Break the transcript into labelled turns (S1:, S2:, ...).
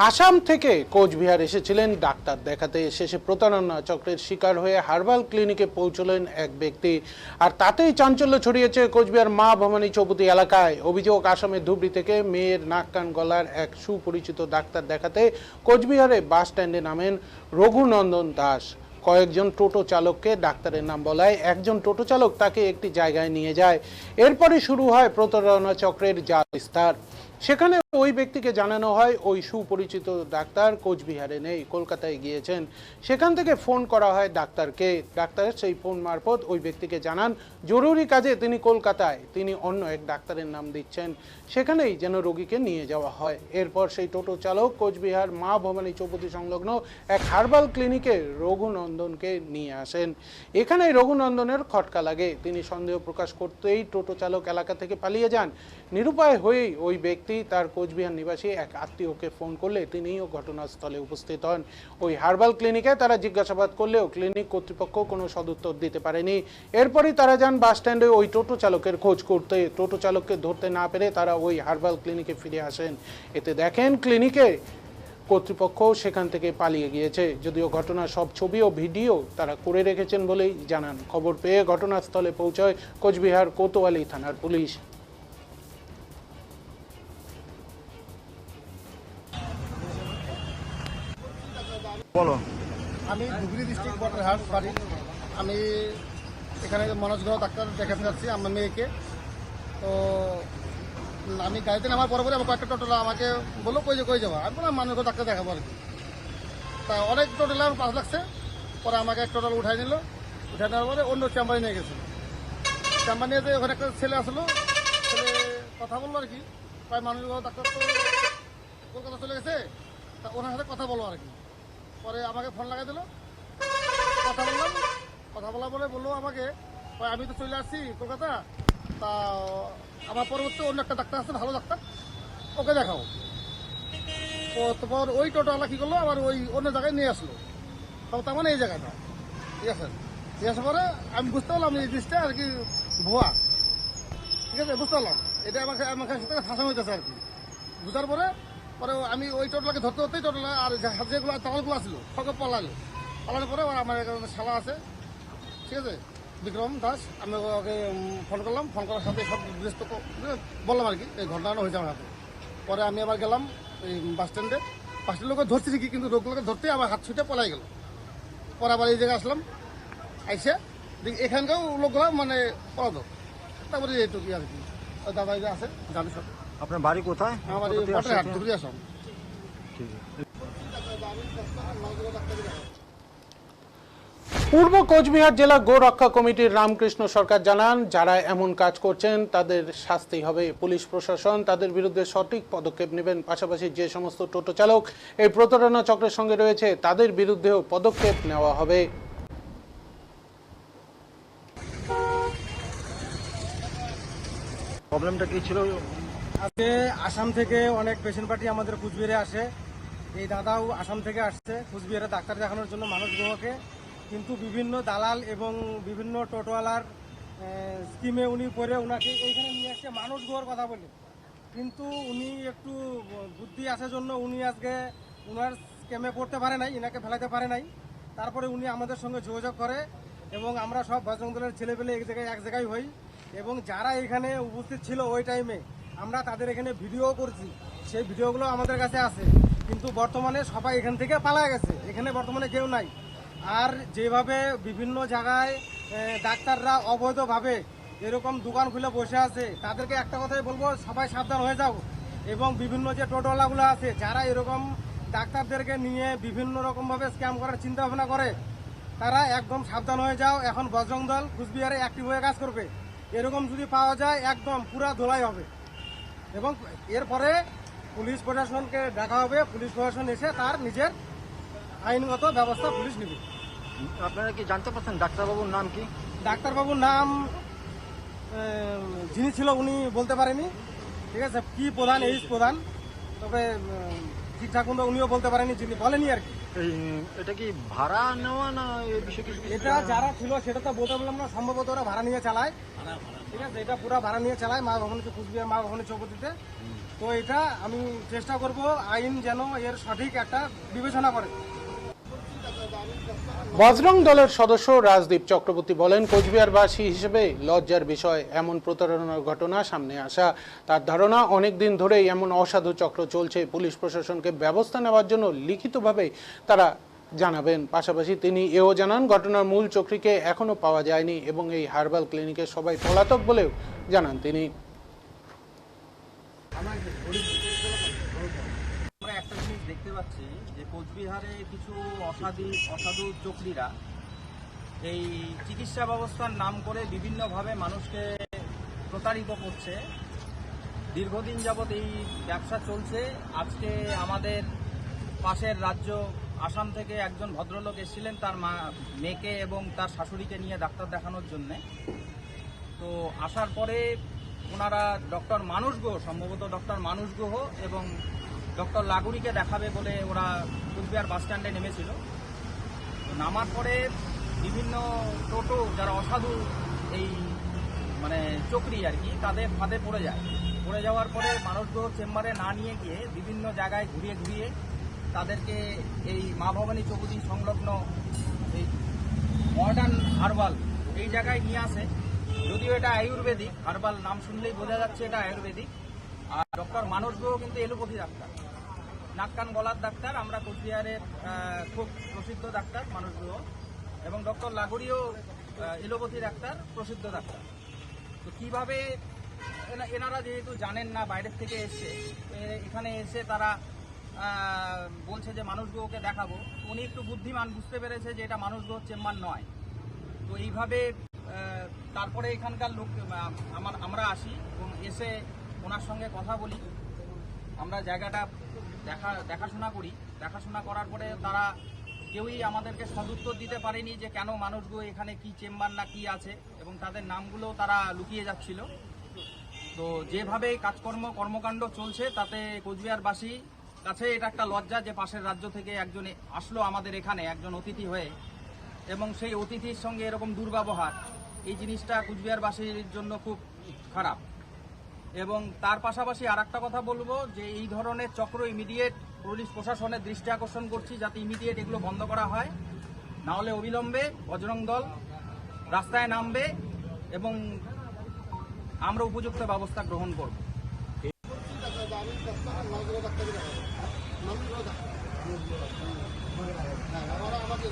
S1: আসাম থেকে কোচবিহার এসেছিলেন ডাক্তার দেখাতে, শেষে প্রতারণা চক্রের শিকার হয়ে হার্বাল ক্লিনিকে পৌঁছলেন এক ব্যক্তি। আর তাতেই চাঞ্চল্য ছড়িয়েছে কোচবিহার মা ভবানী চৌপতি এলাকায়। অভিযোগ, আসামের ধুবড়ী থেকে মেয়ের নাক কান গলার এক সুপরিচিত ডাক্তার দেখাতে কোচবিহারে বাস স্ট্যান্ডে নামেন রঘুনন্দন দাস। কয়েকজন টোটো চালককে ডাক্তারের নাম বলায় একজন টোটো চালক তাকে একটি জায়গায় নিয়ে যায়। এরপরই শুরু হয় প্রতারণা চক্রের জাল বিস্তার। সেখানে ওই ব্যক্তিকে জানানো হয় ওই সুপরিচিত ডাক্তার কোচবিহারে নেই, কলকাতায় গিয়েছেন। সেখান থেকে ফোন করা হয় ডাক্তারকে। ডাক্তার সেই ফোন মারফত ওই ব্যক্তিকে জানান জরুরি কাজে তিনি কলকাতায়, তিনি অন্য এক ডাক্তারের নাম দিচ্ছেন। সেখানেই যেন রোগীকে নিয়ে যাওয়া হয়। এরপর সেই টোটো চালক কোচবিহার মা ভবানী চৌপতি সংলগ্ন এক হার্বাল ক্লিনিকে রঘুনন্দনকে নিয়ে আসেন। এখানেই রঘুনন্দনের খটকা লাগে। তিনি সন্দেহ প্রকাশ করতেই টোটো চালক এলাকা থেকে পালিয়ে যান। নিরুপায় হয়েই ওই ব্যক্তি তার কোচবিহার নিবাসী এক আত্মীয়কে ফোন করলে তিনিও ঘটনাস্থলে উপস্থিত হন। ওই হার্বাল ক্লিনিকে তারা জিজ্ঞাসাবাদ করলেও ক্লিনিক কর্তৃপক্ষ কোনো সদুত্তর দিতে পারেনি। এরপরই তারা যান বাস স্ট্যান্ডে ওই টোটো চালকের খোঁজ করতে। টোটো চালককে ধরতে না পেরে তারা ওই হার্বাল ক্লিনিকে ফিরে আসেন। এতে দেখেন ক্লিনিকে কর্তৃপক্ষ সেখান থেকে পালিয়ে গিয়েছে। যদিও ঘটনার সব ছবি ও ভিডিও তারা করে রেখেছেন বলেই জানান। খবর পেয়ে ঘটনাস্থলে পৌঁছয় কোচবিহার কোতোয়ালি থানার পুলিশ।
S2: বলো।
S3: আমি ধুবড়ী ডিস্ট্রিক্ট বর্ডারহাট বাড়ি। আমি এখানে মনোজগড় ডাক্তার দেখাতে যাচ্ছি আমার মেয়েকে। তো আমি গাড়িতে নামার পরে আমার কয়েকটা টোটোলা আমাকে বললো কই যাবো। আমি বললাম মানুষগড় ডাক্তার দেখাবো আর কি। তা অনেক টোটোলা আমার পাশ লাগছে। পরে আমাকে এক টোটাল উঠাই নিল। উঠাই নেওয়ার পরে অন্য চেম্বারে নিয়ে গেছে। চেম্বার নিয়ে ওখানে একটা ছেলে আসলো। ছেলে কথা বললো আর কি, প্রায় মানুষগড় ডাক্তার তো কলকাতা চলে গেছে, তা ওনার সাথে কথা বলবো আর কি। পরে আমাকে ফোন লাগাই দিল, কথা বললাম। কথা বলার পরে বললো আমাকে আমি তো চলে আসছি কলকাতা, তা আমার পরবর্তী অন্য একটা ডাক্তার আছে, ভালো ডাক্তার, ওকে দেখাও। তারপর ওই টোটোওয়ালা কী করলো, আবার ওই অন্য জায়গায় নিয়ে আসলো। তবে তার মানে এই জায়গাটা, ঠিক আছে। নিয়ে আসার পরে আমি বুঝতে পারলাম এই জিনিসটা আর কি ভুয়া, ঠিক আছে, বুঝতে পারলাম এটা আমার সাথে ফাঁসানো হইতেছে আর কি। বুঝার পরে আমি ওই টোটলাকে ধরতেই টোটলা আর যেগুলো চালাগুলো আসলো সবকে পালানোর পরে আমার শালা আছে, ঠিক আছে, বিক্রম দাস। আমি ওকে ফোন করলাম। ফোন করার সাথে সব বিস্ত বললাম আর কি এই ঘটনাটা হয়েছে আমার হাতে। পরে আমি আবার গেলাম এই বাস স্ট্যান্ডে। লোকে ধরছি ঠিকই, কিন্তু লোকগুলোকে ধরতেই আমার হাত ছুটে পলাই গেল। পরে আবার এই জায়গায় আসলাম, আইসে এখানকার লোকগুলো মানে পলাতক। তারপরে এইটুকুই আর কি। দাদা যে আছে জানি সব।
S2: আপনার বাড়ি কোথায়?
S3: আমার বর্ডারহাট ধুবড়ী আসাম।
S1: পূর্ব কোচবিহার জেলা গো রক্ষা কমিটির রামকৃষ্ণ সরকার জানান, যারা এমন কাজ করছেন তাদের শাস্তি হবে। পুলিশ প্রশাসন তাদের বিরুদ্ধে সঠিক পদক্ষেপ নেবেন। পাশাপাশি যে সমস্ত টোটো চালক এই প্রতারণা চক্রের সঙ্গে রয়েছে তাদের বিরুদ্ধেও পদক্ষেপ নেওয়া হবে।
S2: প্রবলেমটা কি ছিল?
S4: আজকে আসাম থেকে অনেক পেশেন্ট পার্টি আমাদের কুচবিহারে আসে। এই দাদাও আসাম থেকে আসছে কুচবিহারে ডাক্তার দেখানোর জন্য মানুষ গ্রহকে, কিন্তু বিভিন্ন দালাল এবং বিভিন্ন টোটোওয়ালার স্কিমে উনি পরে ওনাকে এইখানে নিয়ে আসছে মানুষ গ্রহর কথা বলে। কিন্তু উনি একটু বুদ্ধি আসার জন্য উনি আজকে ওনার স্কিমে পড়তে পারে নাই, এনাকে ফেলাতে পারে নাই। তারপরে উনি আমাদের সঙ্গে যোগাযোগ করে এবং আমরা সব বজরং দলের ছেলেপেলে এক জায়গায় হই এবং যারা এখানে উপস্থিত ছিল ওই টাইমে আমরা তাদের এখানে ভিডিও করছি। সেই ভিডিওগুলো আমাদের কাছে আছে, কিন্তু বর্তমানে সবাই এখান থেকে পালা গেছে, এখানে বর্তমানে কেউ নাই। আর যেভাবে বিভিন্ন জায়গায় ডাক্তাররা অবৈধভাবে এরকম দোকান খুলে বসে আছে, তাদেরকে একটা কথাই বলবো, সবাই সাবধান হয়ে যাও। এবং বিভিন্ন যে টোটোওয়ালাগুলো আছে যারা এরকম ডাক্তারদেরকে নিয়ে বিভিন্ন রকমভাবে স্ক্যাম করার চিন্তা ভাবনা করে, তারা একদম সাবধান হয়ে যাও। এখন বজরং দল কুচবিহারে অ্যাক্টিভ হয়ে কাজ করবে। এরকম যদি পাওয়া যায় একদম পুরা ধোলাই হবে এবং এরপরে পুলিশ প্রশাসনকে ডাকা হবে। পুলিশ প্রশাসন এসে তার নিজের আইনগত ব্যবস্থা পুলিশ নেবে।
S2: আপনারা কি জানতে পারছেন ডাক্তারবাবুর নাম কি?
S4: ডাক্তারবাবুর নাম যিনি ছিল উনি বলতে পারেনি, ঠিক আছে, কি প্রধান এইচ প্রধান, তবে ঠিকঠাক মতো উনিও বলতে পারেনি, যিনি বলেনি আর কি।
S2: এটা কি ভাড়া নেওয়া না এই বিষয়ে কিছু?
S4: এটা যারা ছিল সেটা তো বলতে বললাম না, সম্ভবত ওরা ভাড়া নিয়ে চালায়, ঠিক আছে, এটা পুরো ভাড়া নিয়ে চালায় মা ভবানী কুচবিহার মা ভবানী চৌপতিতে। তো এটা আমি চেষ্টা করব আইন যেন এর সঠিক একটা বিবেচনা করে।
S1: বজরং দলের সদস্য রাজদীপ চক্রবর্তী বলেন, কোচবিহারবাসী হিসেবে লজ্জার বিষয় এমন প্রতারণার ঘটনা সামনে আসা। তার ধারণা অনেক দিন ধরেই এমন অসাধু চক্র চলছে। পুলিশ প্রশাসনকে ব্যবস্থা নেওয়ার জন্য লিখিতভাবে তারা জানাবেন। পাশাপাশি তিনি এও জানান, ঘটনার মূল চক্রীকে এখনো পাওয়া যায়নি এবং এই হার্বাল ক্লিনিকে সবাই পলাতক বলেও জানান তিনি।
S5: আমরা একটা জিনিস দেখতে পাচ্ছি যে কোচবিহারে কিছু অসাধু চক্রীরা এই চিকিৎসা ব্যবস্থার নাম করে বিভিন্নভাবে মানুষকে প্রতারিত করছে। দীর্ঘদিন যাবৎ এই ব্যবসা চলছে। আজকে আমাদের পাশের রাজ্য আসাম থেকে একজন ভদ্রলোক এসেছিলেন তার মেয়েকে এবং তার শাশুড়িকে নিয়ে ডাক্তার দেখানোর জন্যে। তো আসার পরে ওনারা ডক্টর মানুষ গুহ, সম্ভবত ডক্টর মানুষ গুহ এবং ডক্টর লাগুড়িকে দেখাবে বলে ওরা কোচবিহার বাস স্ট্যান্ডে নেমেছিল। তো নামার পরে বিভিন্ন টোটো যারা অসাধু এই মানে চক্রী আর কি, তাদের ফাঁদে পড়ে যাওয়ার পরে মানুষ গুহ চেম্বারে না নিয়ে গিয়ে বিভিন্ন জায়গায় ঘুরিয়ে তাদেরকে এই মা ভবানী চৌধুরী সংলগ্ন এই মডার্ন হার্বাল এই জায়গায় নিয়ে আসে। যদিও এটা আয়ুর্বেদিক, হার্বাল নাম শুনলেই বোঝা যাচ্ছে এটা আয়ুর্বেদিক। আর ডক্টর মানস গুহ কিন্তু এলোপ্যাথি ডাক্তার, নাক কান গলার ডাক্তার। আমরা কোচবিহারের খুব প্রসিদ্ধ ডাক্তার মানস গুহ, এবং ডক্টর লাগুড়িও এলোপ্যাথি ডাক্তার, প্রসিদ্ধ ডাক্তার। তো কীভাবে এনারা যেহেতু জানেন না, বাইরের থেকে এসছে, এখানে এসে তারা বলছে যে মানুষ গুহকে দেখাবো। উনি একটু বুদ্ধিমান, বুঝতে পেরেছে যে এটা মানুষ গুহ চেম্বার নয়। তো এইভাবে তারপরে এখানকার লোক আমরা আসি এবং এসে ওনার সঙ্গে কথা বলি। আমরা জায়গাটা দেখাশোনা করি। দেখাশোনা করার পরে তারা কেউই আমাদেরকে সদুত্তর দিতে পারেনি যে কেন মানুষ গুহ এখানে কি চেম্বার না কি আছে, এবং তাদের নামগুলো তারা লুকিয়ে যাচ্ছিল। তো যেভাবে কর্মকাণ্ড চলছে তাতে কোচবিহারবাসী কাছে এটা একটা লজ্জা যে পাশের রাজ্য থেকে একজন আসলো আমাদের এখানে একজন অতিথি হয়ে, এবং সেই অতিথির সঙ্গে এরকম দুর্ব্যবহার, এই জিনিসটা কুচবিহারবাসীর জন্য খুব খারাপ। এবং তার পাশাপাশি আর একটা কথা বলবো যে এই ধরনের চক্র ইমিডিয়েট পুলিশ প্রশাসনের দৃষ্টি আকর্ষণ করছি যাতে ইমিডিয়েট এগুলো বন্ধ করা হয়, না হলে অবিলম্বে বজরং দল রাস্তায় নামবে এবং আমরা উপযুক্ত ব্যবস্থা গ্রহণ করব।
S3: আমাকে